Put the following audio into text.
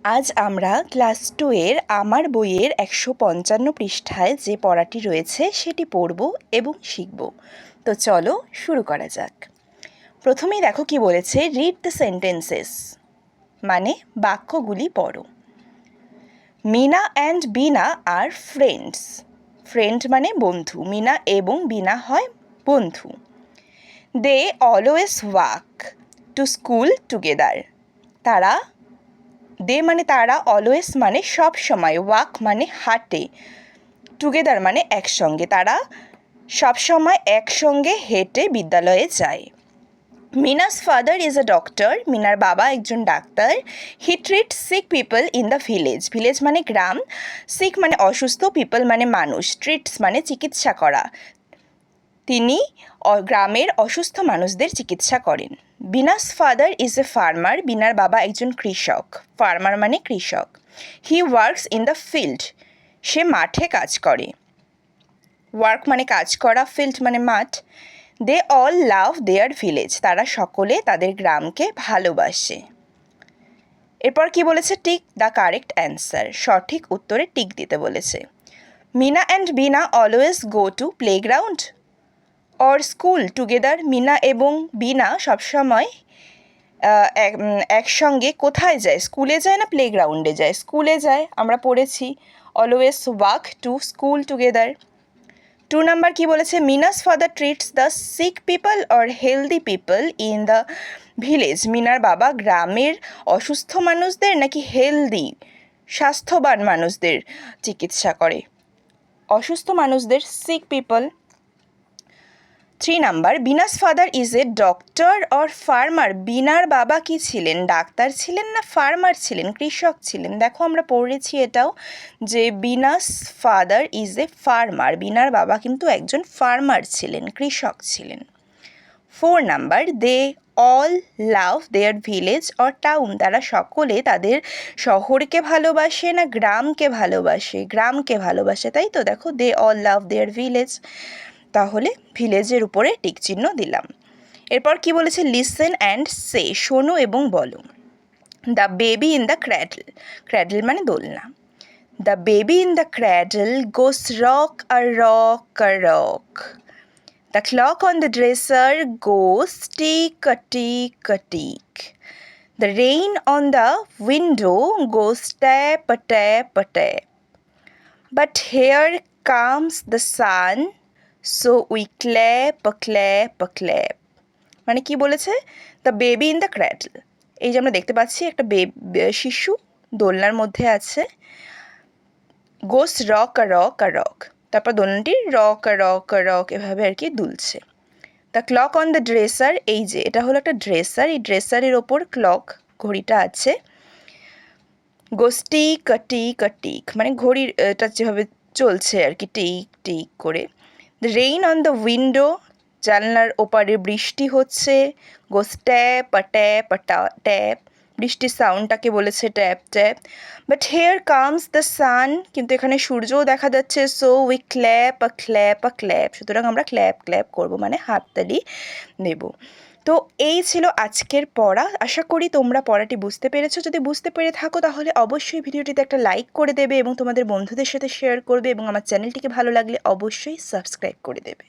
আজ আমরা ক্লাস 2 এর আমার বইয়ের 155 পৃষ্ঠায় যে পড়াটি রয়েছে সেটি পড়ব এবং শিখব। তো চলো শুরু করা যাক। প্রথমেই দেখো কি বলেছে, রিড দ্য সেন্টেন্সেস মানে বাক্যগুলি পড়ো। মিনা অ্যান্ড বিনা আর ফ্রেন্ডস। ফ্রেন্ড মানে বন্ধু, মিনা এবং বিনা হয় বন্ধু। They always walk to school together. তারা মানে তারা, অলওয়েজ মানে সব সময়, ওয়াক মানে হাঁটে, টুগেদার মানে একসঙ্গে, তারা সব সময় একসঙ্গে হেঁটে বিদ্যালয়ে যায়। Meena's father is a doctor. মিনার বাবা একজন ডাক্তার। He treat sick people in the village. Village মানে গ্রাম, সিক মানে অসুস্থ, পিপল মানে মানুষ, ট্রিটস মানে চিকিৎসা করা। তিনি গ্রামের অসুস্থ মানুষদের চিকিৎসা করেন। Bina's father is a farmer. বিনার বাবা একজন কৃষক। ফার্মার মানে কৃষক। He works in the field. সে মাঠে কাজ করে। ওয়ার্ক মানে কাজ করা, ফিল্ড মানে মাঠ। They all love their village. তারা সকলে তাদের গ্রামকে ভালোবাসে। এরপর কি বলেছে, টিক দ্য কারেক্ট অ্যান্সার। সঠিক উত্তরে টিক দিতে বলেছে। Meena and Bina always go to playground or school together. Meena এবং বিনা সবসময় একসঙ্গে কোথায় যায়? স্কুলে যায় না প্লেগ্রাউন্ডে যায়? স্কুলে যায়, আমরা পড়েছি always walk to school together. 2 number কি বলেছে, Mina's father treats the sick people or healthy people in the village. মিনার বাবা গ্রামের অসুস্থ মানুষদের নাকি হেলদি স্বাস্থ্যবান মানুষদের চিকিৎসা করে? অসুস্থ মানুষদের, sick people. 3 number, Bina's father is a doctor or farmer. বিনার বাবা কি ছিলেন? ডাক্তার ছিলেন না ফার্মার ছিলেন, কৃষক ছিলেন? দেখো আমরা পড়েছি এটাও যে Bina's father is a farmer. বিনার বাবা কিন্তু একজন ফার্মার ছিলেন, কৃষক ছিলেন। 4 number, they all love their village or town. তারা সকলে তাদের শহরকে ভালোবাসে না গ্রামকে ভালোবাসে? গ্রামকে ভালোবাসে, তাই তো। দেখো, দে অল লাভ দেয়ার ভিলেজ, তাহলে ভিলেজের উপরে টিক চিহ্ন দিলাম। এরপর কি বলেছে, লিসেন অ্যান্ড সে। শোনো এবং বলো। The baby in the cradle. Cradle মানে দোলনা। The baby in the cradle goes rock আর রক আর rock. The clock on the dresser goes tick a tick a tick. The rain on the window goes tap a tap a tap. But here comes the sun, so we clap a clap a clap. মানে কি বলেছে, the baby in the cradle. এই যে আমরা দেখতে পাচ্ছি একটা শিশু দোলনার মধ্যে আছে। গোস রক আর রক আর রক, তারপর দোলনাটি রক আর রক আর রক এভাবে আর কি দুলছে। The clock on the dresser, এই যে এটা হলো একটা ড্রেসার, এই ড্রেসারের ওপর ক্লক ঘড়িটা আছে। গোস tick a tick a tick, মানে ঘড়ির এটা যেভাবে চলছে আর কি, টিক টিক করে। The rain on the window, জানলার ওপারে বৃষ্টি হচ্ছে। গোস ট্যাপ আ ট্যাপ আ ট্যাপ, বৃষ্টির সাউন্ডটাকে বলেছে tap tap. But hair comes the sun, কিন্তু এখানে সূর্যও দেখা যাচ্ছে। So we clap a clap a clap, সুতরাং আমরা ক্ল্যাপ ক্ল্যাপ করবো, মানে হাততালি নেব। তো এই ছিল আজকের পড়া। আশা করি তোমরা পড়াটি বুঝতে পেরেছো। যদি বুঝতে পেরে থাকো তাহলে অবশ্যই ভিডিওটিতে একটা লাইক করে দেবে এবং তোমাদের বন্ধুদের সাথে শেয়ার করবে, এবং আমার চ্যানেলটিকে ভালো লাগলে অবশ্যই সাবস্ক্রাইব করে দেবে।